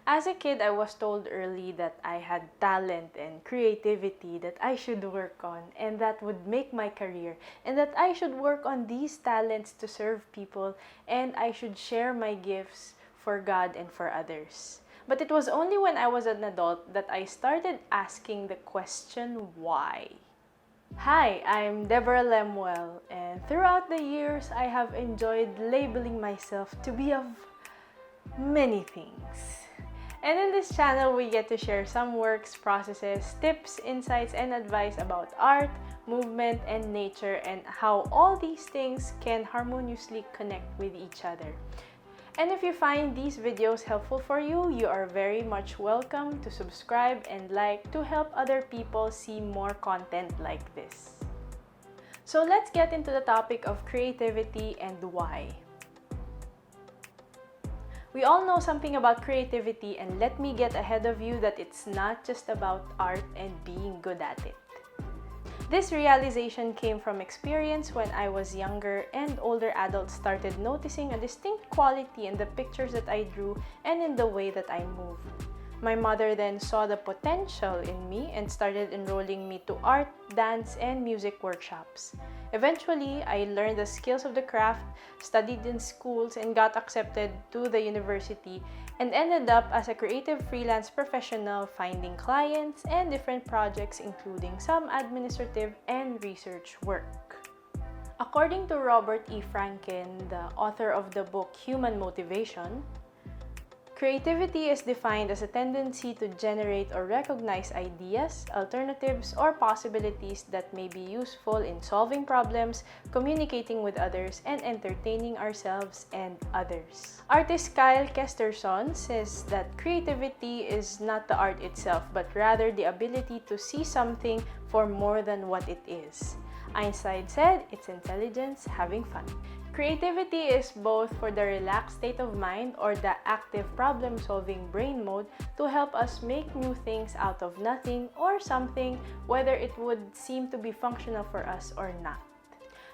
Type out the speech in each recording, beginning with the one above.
As a kid, I was told early that I had talent and creativity that I should work on and that would make my career, and that I should work on these talents to serve people, and I should share my gifts for God and for others. But it was only when I was an adult that I started asking the question why. Hi, I'm Deborah Lemuel, and throughout the years, I have enjoyed labeling myself to be of many things. And in this channel, we get to share some works, processes, tips, insights, and advice about art, movement, and nature, and how all these things can harmoniously connect with each other. And if you find these videos helpful for you, you are very much welcome to subscribe and like to help other people see more content like this. So let's get into the topic of creativity and why. We all know something about creativity, and let me get ahead of you that it's not just about art and being good at it. This realization came from experience when I was younger and older adults started noticing a distinct quality in the pictures that I drew and in the way that I moved. My mother then saw the potential in me and started enrolling me to art, dance, and music workshops. Eventually, I learned the skills of the craft, studied in schools, and got accepted to the university, and ended up as a creative freelance professional finding clients and different projects, including some administrative and research work. According to Robert E. Franken, the author of the book Human Motivation, creativity is defined as a tendency to generate or recognize ideas, alternatives, or possibilities that may be useful in solving problems, communicating with others, and entertaining ourselves and others. Artist Kyle Kesterson says that creativity is not the art itself, but rather the ability to see something for more than what it is. Einstein said it's intelligence having fun. Creativity is both for the relaxed state of mind or the active problem-solving brain mode to help us make new things out of nothing or something, whether it would seem to be functional for us or not.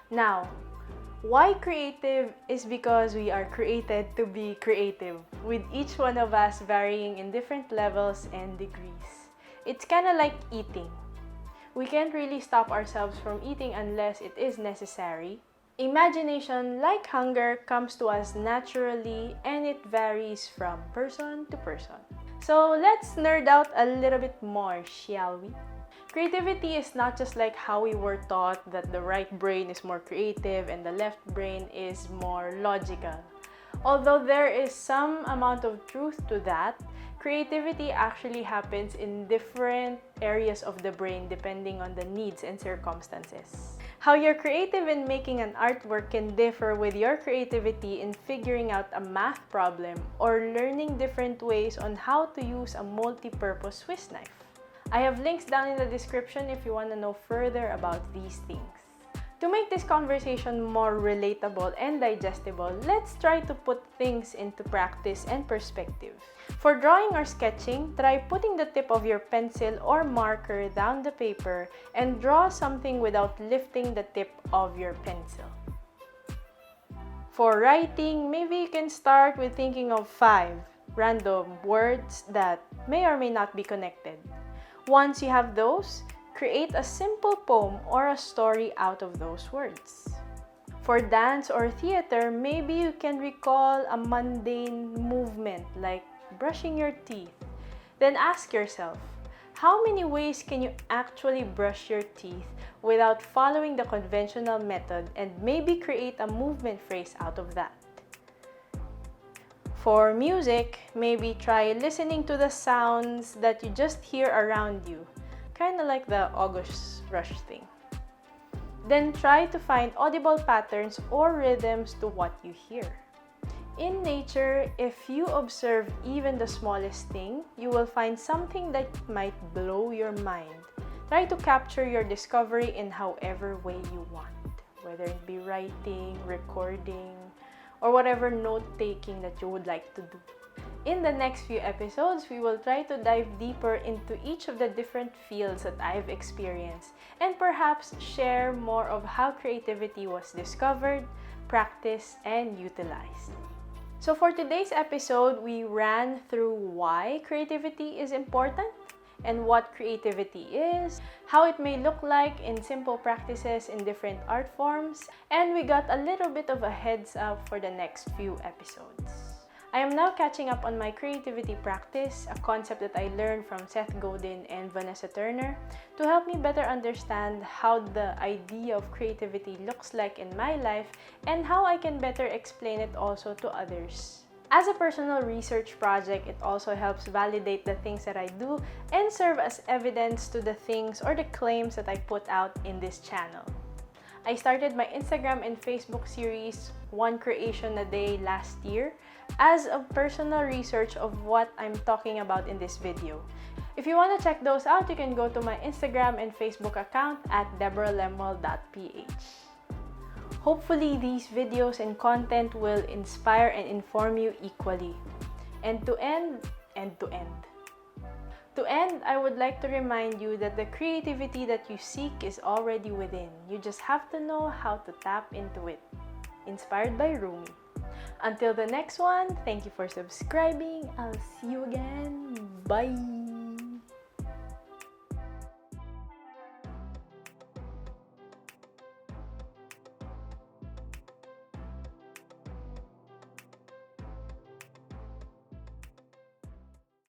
Now, why creative is because we are created to be creative, with each one of us varying in different levels and degrees. It's kind of like eating. We can't really stop ourselves from eating unless it is necessary. Imagination, like hunger, comes to us naturally and it varies from person to person. So let's nerd out a little bit more, shall we? Creativity is not just like how we were taught that the right brain is more creative and the left brain is more logical. Although there is some amount of truth to that, creativity actually happens in different areas of the brain depending on the needs and circumstances. How you're creative in making an artwork can differ with your creativity in figuring out a math problem or learning different ways on how to use a multi-purpose Swiss knife. I have links down in the description if you want to know further about these things. To make this conversation more relatable and digestible, let's try to put things into practice and perspective. For drawing or sketching, try putting the tip of your pencil or marker down the paper and draw something without lifting the tip of your pencil. For writing, maybe you can start with thinking of 5 random words that may or may not be connected. Once you have those, create a simple poem or a story out of those words. For dance or theater, maybe you can recall a mundane movement like brushing your teeth. Then ask yourself, how many ways can you actually brush your teeth without following the conventional method, and maybe create a movement phrase out of that? For music, maybe try listening to the sounds that you just hear around you. Kind of like the August Rush thing. Then try to find audible patterns or rhythms to what you hear. In nature, if you observe even the smallest thing, you will find something that might blow your mind. Try to capture your discovery in however way you want, whether it be writing, recording, or whatever note-taking that you would like to do. In the next few episodes, we will try to dive deeper into each of the different fields that I've experienced and perhaps share more of how creativity was discovered, practiced, and utilized. So for today's episode, we ran through why creativity is important and what creativity is, how it may look like in simple practices in different art forms, and we got a little bit of a heads up for the next few episodes. I am now catching up on my creativity practice, a concept that I learned from Seth Godin and Vanessa Turner, to help me better understand how the idea of creativity looks like in my life and how I can better explain it also to others. As a personal research project, it also helps validate the things that I do and serve as evidence to the things or the claims that I put out in this channel. I started my Instagram and Facebook series, One Creation a Day, last year as a personal research of what I'm talking about in this video. If you want to check those out, you can go to my Instagram and Facebook account at deborahlemuel.ph. Hopefully, these videos and content will inspire and inform you equally. And to end, I would like to remind you that the creativity that you seek is already within. You just have to know how to tap into it. Inspired by Rumi. Until the next one, thank you for subscribing. I'll see you again. Bye!